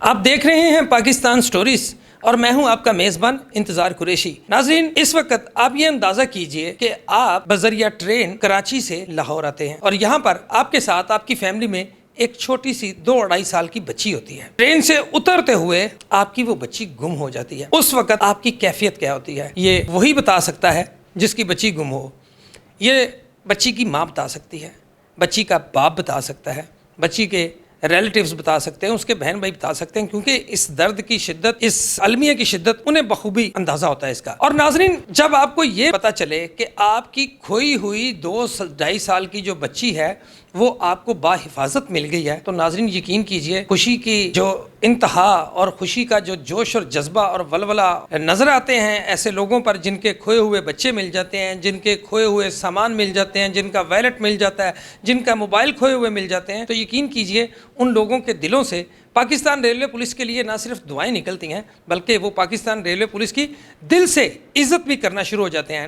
آپ دیکھ رہے ہیں پاکستان سٹوریز اور میں ہوں آپ کا میزبان انتظار قریشی۔ ناظرین، اس وقت آپ یہ اندازہ کیجئے کہ آپ بذریعہ ٹرین کراچی سے لاہور آتے ہیں اور یہاں پر آپ کے ساتھ آپ کی فیملی میں ایک چھوٹی سی 2-2.5 سال کی بچی ہوتی ہے۔ ٹرین سے اترتے ہوئے آپ کی وہ بچی گم ہو جاتی ہے۔ اس وقت آپ کی کیفیت کیا ہوتی ہے یہ وہی بتا سکتا ہے جس کی بچی گم ہو۔ یہ بچی کی ماں بتا سکتی ہے، بچی کا باپ بتا سکتا ہے، بچی کے ریلیٹیوز بتا سکتے ہیں، اس کے بہن بھائی بتا سکتے ہیں، کیونکہ اس درد کی شدت، اس المیہ کی شدت انہیں بخوبی اندازہ ہوتا ہے اس کا۔ اور ناظرین، جب آپ کو یہ پتا چلے کہ آپ کی کھوئی ہوئی 2-2.5 سال کی جو بچی ہے وہ آپ کو باحفاظت مل گئی ہے، تو ناظرین یقین کیجئے خوشی کی جو انتہا اور خوشی کا جو جوش اور جذبہ اور ولولہ نظر آتے ہیں ایسے لوگوں پر جن کے کھوئے ہوئے بچے مل جاتے ہیں، جن کے کھوئے ہوئے سامان مل جاتے ہیں، جن کا ویلٹ مل جاتا ہے، جن کا موبائل کھوئے ہوئے مل جاتے ہیں، تو یقین کیجئے ان لوگوں کے دلوں سے پاکستان ریلوے پولیس کے لیے نہ صرف دعائیں نکلتی ہیں بلکہ وہ پاکستان ریلوے پولیس کی دل سے عزت بھی کرنا شروع ہو جاتے ہیں۔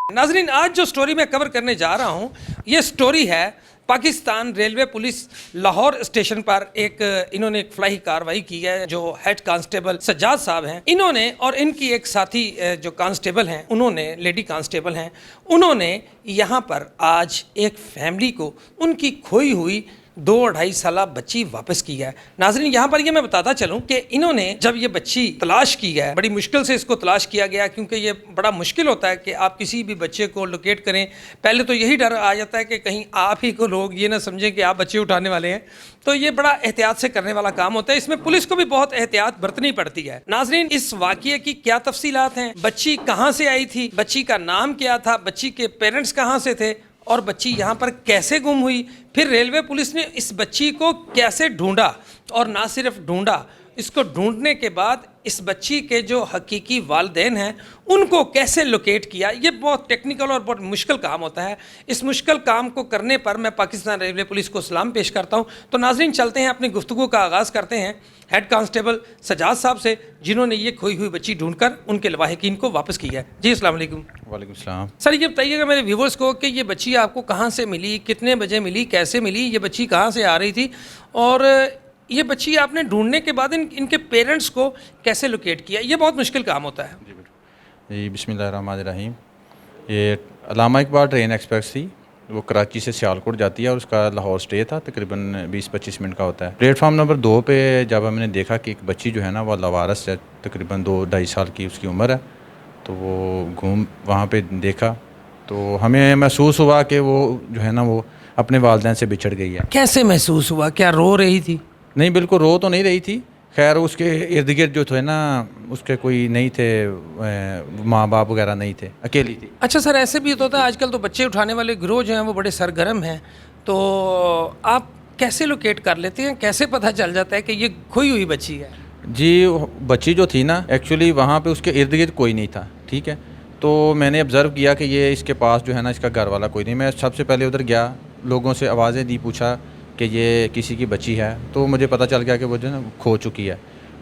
ناظرین، آج جو سٹوری میں کور کرنے جا رہا ہوں یہ سٹوری ہے Pakistan railway police Lahore station پر انہوں نے ایک فلاحی کاروائی کی ہے۔ جو ہیڈ کانسٹیبل سجاد صاحب ہیں، انہوں نے اور ان کی ایک ساتھی جو کانسٹیبل ہیں، انہوں نے لیڈی کانسٹیبل ہیں، انہوں نے یہاں پر آج ایک فیملی کو ان کی کھوئی ہوئی 2-2.5 سالہ بچی واپس کی ہے۔ ناظرین، یہاں پر یہ میں بتاتا چلوں کہ انہوں نے جب یہ بچی تلاش کی ہے، بڑی مشکل سے اس کو تلاش کیا گیا، کیونکہ یہ بڑا مشکل ہوتا ہے کہ آپ کسی بھی بچے کو لوکیٹ کریں۔ پہلے تو یہی ڈر آ جاتا ہے کہ کہیں آپ ہی کو لوگ یہ نہ سمجھیں کہ آپ بچے اٹھانے والے ہیں، تو یہ بڑا احتیاط سے کرنے والا کام ہوتا ہے۔ اس میں پولیس کو بھی بہت احتیاط برتنی پڑتی ہے۔ ناظرین، اس واقعے کی کیا تفصیلات ہیں، بچی کہاں سے آئی تھی، بچی کا نام کیا تھا، بچی کے پیرنٹس کہاں سے تھے اور بچی یہاں پر کیسے گم ہوئی، پھر ریلوے پولیس نے اس بچی کو کیسے ڈھونڈا، اور نہ صرف ڈھونڈا، اس کو ڈھونڈنے کے بعد اس بچی کے جو حقیقی والدین ہیں ان کو کیسے لوکیٹ کیا۔ یہ بہت ٹیکنیکل اور بہت مشکل کام ہوتا ہے۔ اس مشکل کام کو کرنے پر میں پاکستان ریلوے پولیس کو سلام پیش کرتا ہوں۔ تو ناظرین، چلتے ہیں اپنی گفتگو کا آغاز کرتے ہیں ہیڈ کانسٹیبل سجاد صاحب سے، جنہوں نے یہ کھوئی ہوئی بچی ڈھونڈ کر ان کے لواحقین کو واپس کی ہے۔ جی السلام علیکم۔ وعلیکم السلام۔ سر، یہ بتائیے گا میرے ویورز کو کہ یہ بچی آپ کو کہاں سے ملی، کتنے بجے ملی، کیسے ملی، یہ بچی کہاں سے آ رہی تھی، اور یہ بچی آپ نے ڈھونڈنے کے بعد ان کے پیرنٹس کو کیسے لوکیٹ کیا؟ یہ بہت مشکل کام ہوتا ہے۔ جی بسم اللہ الرحمن الرحیم۔ یہ علامہ اقبال ٹرین ایکسپریس تھی، وہ کراچی سے سیالکوٹ جاتی ہے اور اس کا لاہور سٹے تھا، تقریباً 20-25 منٹ کا ہوتا ہے۔ پلیٹ فارم نمبر 2 پہ جب ہم نے دیکھا کہ ایک بچی جو ہے نا وہ لاوارث ہے، تقریباً 2-2.5 سال کی اس کی عمر ہے، تو وہ وہاں پہ دیکھا تو ہمیں محسوس ہوا کہ وہ جو ہے نا وہ اپنے والدین سے بچھڑ گئی ہے۔ کیسے محسوس ہوا؟ کیا رو رہی تھی؟ نہیں، بالکل رو تو نہیں رہی تھی۔ خیر اس کے ارد گرد جو تھے نا اس کے کوئی نہیں تھے، ماں باپ وغیرہ نہیں تھے، اکیلی تھی۔ اچھا سر، ایسے بھی ہوتا ہے آج کل تو بچے اٹھانے والے گروہ جو ہیں وہ بڑے سرگرم ہیں، تو آپ کیسے لوکیٹ کر لیتے ہیں، کیسے پتہ چل جاتا ہے کہ یہ کھوئی ہوئی بچی ہے؟ جی بچی جو تھی نا ایکچولی وہاں پہ اس کے ارد گرد کوئی نہیں تھا، ٹھیک ہے، تو میں نے آبزرو کیا کہ یہ اس کے پاس جو ہے نا اس کا گھر والا کوئی نہیں۔ میں سب سے پہلے ادھر گیا، لوگوں سے آوازیں دی، پوچھا کہ یہ کسی کی بچی ہے، تو مجھے پتہ چل گیا کہ وہ جو ہے نا کھو چکی ہے۔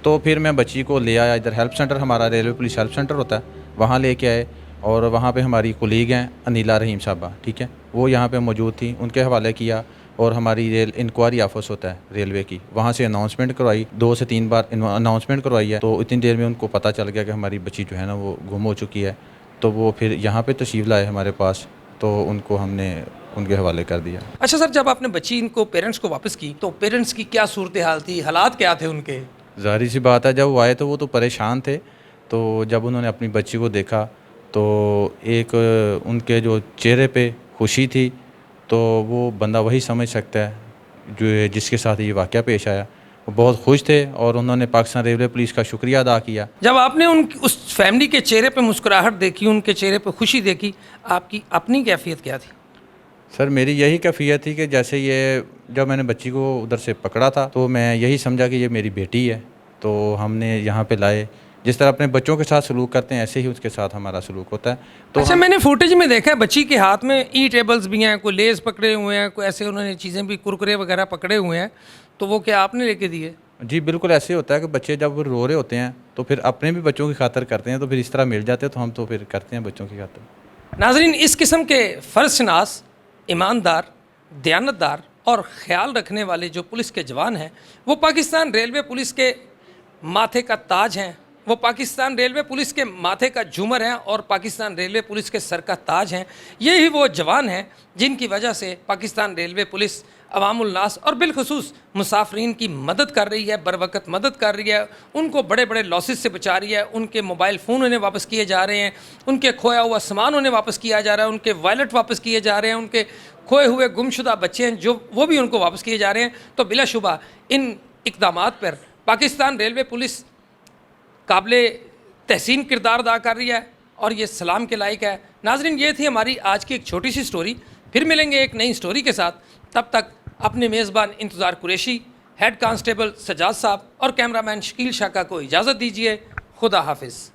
تو پھر میں بچی کو لے آیا ادھر ہیلپ سینٹر، ہمارا ریلوے پولیس ہیلپ سینٹر ہوتا ہے، وہاں لے کے آئے، اور وہاں پہ ہماری کولیگ ہیں انیلا رحیم صاحبہ، ٹھیک ہے، وہ یہاں پہ موجود تھیں، ان کے حوالے کیا، اور ہماری ریل انکوائری آفس ہوتا ہے ریلوے کی، وہاں سے اناؤنسمنٹ کروائی، 2 سے 3 بار اناؤنسمنٹ کروائی ہے، تو اتنی دیر میں ان کو پتہ چل گیا کہ ہماری بچی جو ہے نا وہ گم ہو چکی ہے، تو وہ پھر یہاں پہ تشریف لائے ہمارے پاس، تو ان کو ہم نے ان کے حوالے کر دیا۔ اچھا سر، جب آپ نے بچی ان کو پیرنٹس کو واپس کی تو پیرنٹس کی کیا صورتحال تھی، حالات کیا تھے ان کے؟ ظاہری سی بات ہے، جب وہ آئے تو وہ تو پریشان تھے، تو جب انہوں نے اپنی بچی کو دیکھا تو ایک ان کے جو چہرے پہ خوشی تھی، تو وہ بندہ وہی سمجھ سکتا ہے جو جس کے ساتھ یہ واقعہ پیش آیا، وہ بہت خوش تھے اور انہوں نے پاکستان ریلوے پولیس کا شکریہ ادا کیا۔ جب آپ نے اس فیملی کے چہرے پہ مسکراہٹ دیکھی، ان کے چہرے پہ خوشی دیکھی، آپ کی اپنی کیفیت کیا تھی؟ سر میری یہی کیفیت تھی کہ جیسے یہ جب میں نے بچی کو ادھر سے پکڑا تھا تو میں یہی سمجھا کہ یہ میری بیٹی ہے، تو ہم نے یہاں پہ لائے، جس طرح اپنے بچوں کے ساتھ سلوک کرتے ہیں ایسے ہی اس کے ساتھ ہمارا سلوک ہوتا ہے۔ تو اچھا، میں نے فوٹیج میں دیکھا ہے بچی کے ہاتھ میں ای ٹیبلز بھی ہیں، کوئی لیز پکڑے ہوئے ہیں، کوئی ایسے انہوں نے چیزیں بھی، کرکرے وغیرہ پکڑے ہوئے ہیں، تو وہ کیا آپ نے لے کے دیے؟ جی بالکل ایسے ہوتا ہے کہ بچے جب وہ رو رہے ہوتے ہیں تو پھر اپنے بھی بچوں کی خاطر کرتے ہیں، تو پھر اس طرح مل جاتے ہیں تو ہم تو پھر کرتے ہیں بچوں کی خاطر۔ ناظرین، اس قسم کے فرض شناس، ایماندار، دیانتدار اور خیال رکھنے والے جو پولیس کے جوان ہیں وہ پاکستان ریلوے پولیس کے ماتھے کا تاج ہیں، وہ پاکستان ریلوے پولیس کے ماتھے کا جھومر ہیں اور پاکستان ریلوے پولیس کے سر کا تاج ہیں۔ یہی وہ جوان ہیں جن کی وجہ سے پاکستان ریلوے پولیس عوام الناس اور بالخصوص مسافرین کی مدد کر رہی ہے، بروقت مدد کر رہی ہے، ان کو بڑے بڑے لاسز سے بچا رہی ہے، ان کے موبائل فون انہیں واپس کیے جا رہے ہیں، ان کے کھویا ہوا سامان انہیں واپس کیا جا رہا ہے، ان کے وائلٹ واپس کیے جا رہے ہیں، ان کے کھوئے ہوئے گمشدہ بچے ہیں جو وہ بھی ان کو واپس کیے جا رہے ہیں۔ تو بلا شبہ ان اقدامات پر پاکستان ریلوے پولیس قابل تحسین کردار ادا کر رہی ہے اور یہ سلام کے لائق ہے۔ ناظرین، یہ تھی ہماری آج کی ایک چھوٹی سی سٹوری، پھر ملیں گے ایک نئی سٹوری کے ساتھ۔ تب تک اپنے میزبان انتظار قریشی، ہیڈ کانسٹیبل سجاد صاحب اور کیمرہ مین شکیل شاکا کو اجازت دیجیے۔ خدا حافظ۔